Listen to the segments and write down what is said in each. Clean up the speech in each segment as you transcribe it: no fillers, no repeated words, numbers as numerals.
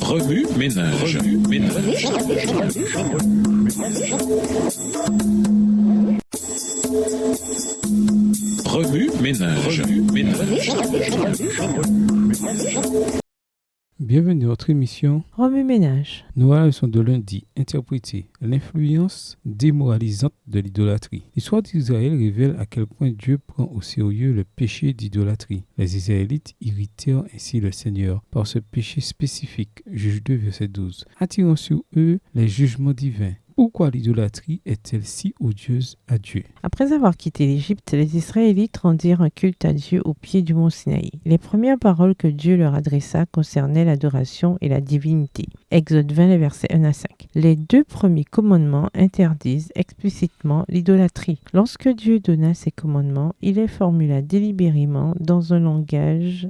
Remue ménage. Remue ménage. Bienvenue à notre émission Remue ménage. Nous voilà la leçon de lundi, interpréter l'influence démoralisante de l'idolâtrie. L'histoire d'Israël révèle à quel point Dieu prend au sérieux le péché d'idolâtrie. Les Israélites irritèrent ainsi le Seigneur par ce péché spécifique. Juge 2, verset 12. Attirant sur eux les jugements divins. Pourquoi l'idolâtrie est-elle si odieuse à Dieu? Après avoir quitté l'Égypte, les Israélites rendirent un culte à Dieu au pied du mont Sinaï. Les premières paroles que Dieu leur adressa concernaient l'adoration et la divinité. Exode 20, les versets 1 à 5. Les deux premiers commandements interdisent explicitement l'idolâtrie. Lorsque Dieu donna ces commandements, il les formula délibérément dans un langage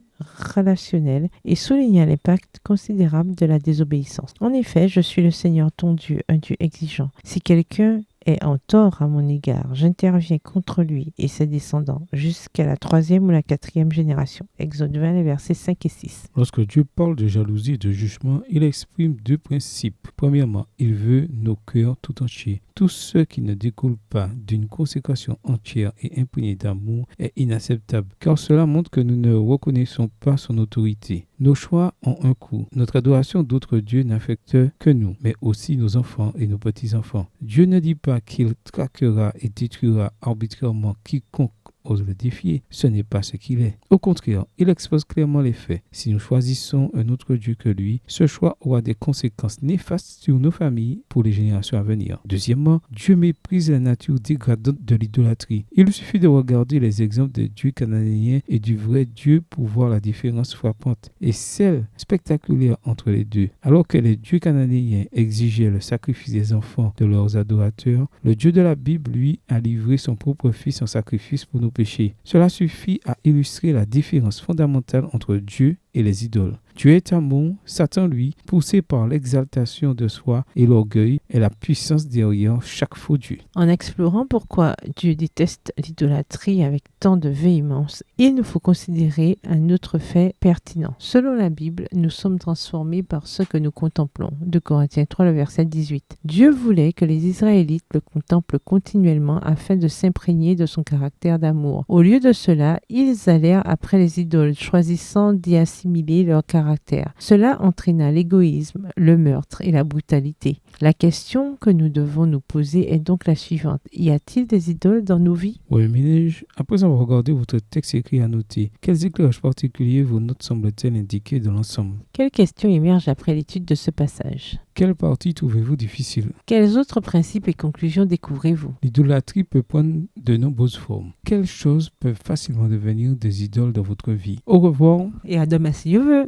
relationnel et souligna l'impact considérable de la désobéissance. En effet, je suis le Seigneur ton Dieu, un Dieu exigeant. Si quelqu'un est en tort à mon égard, j'interviens contre lui et ses descendants jusqu'à la 3e ou la 4e génération. Exode 20, les versets 5 et 6. Lorsque Dieu parle de jalousie et de jugement, il exprime deux principes. Premièrement, il veut nos cœurs tout entiers. Tout ce qui ne découle pas d'une consécration entière et imprégnée d'amour est inacceptable, car cela montre que nous ne reconnaissons pas son autorité. Nos choix ont un coût. Notre adoration d'autres dieux n'affecte que nous, mais aussi nos enfants et nos petits-enfants. Dieu ne dit pas qu'il traquera et détruira arbitrairement quiconque ose le défier, ce n'est pas ce qu'il est. Au contraire, il expose clairement les faits. Si nous choisissons un autre Dieu que lui, ce choix aura des conséquences néfastes sur nos familles pour les générations à venir. Deuxièmement, Dieu méprise la nature dégradante de l'idolâtrie. Il suffit de regarder les exemples des dieux cananéens et du vrai Dieu pour voir la différence frappante et celle spectaculaire entre les deux. Alors que les dieux cananéens exigeaient le sacrifice des enfants de leurs adorateurs, le Dieu de la Bible, lui, a livré son propre fils en sacrifice pour nos péchés. Cela suffit à illustrer la différence fondamentale entre Dieu et les idoles. Dieu est amour, Satan, lui, poussé par l'exaltation de soi et l'orgueil, est la puissance derrière chaque faux Dieu. En explorant pourquoi Dieu déteste l'idolâtrie avec tant de véhémence, il nous faut considérer un autre fait pertinent. Selon la Bible, nous sommes transformés par ce que nous contemplons. 2 Corinthiens 3, le verset 18. Dieu voulait que les Israélites le contemplent continuellement afin de s'imprégner de son caractère d'amour. Au lieu de cela, ils allèrent après les idoles, choisissant d'y assimiler leur caractère. Cela entraîna l'égoïsme, le meurtre et la brutalité. La question que nous devons nous poser est donc la suivante. Y a-t-il des idoles dans nos vies? Oui, ménage, après avoir regardé votre texte écrit à noter, quels éclairages particuliers vos notes semblent-elles indiquer de l'ensemble? Quelles questions émergent après l'étude de ce passage? Quelle partie trouvez-vous difficile? Quels autres principes et conclusions découvrez-vous? L'idolâtrie peut prendre de nombreuses formes. Quelles choses peuvent facilement devenir des idoles dans votre vie? Au revoir. Et à demain si Dieu veut.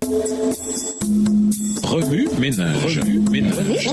Remue ménage. Remue ménage.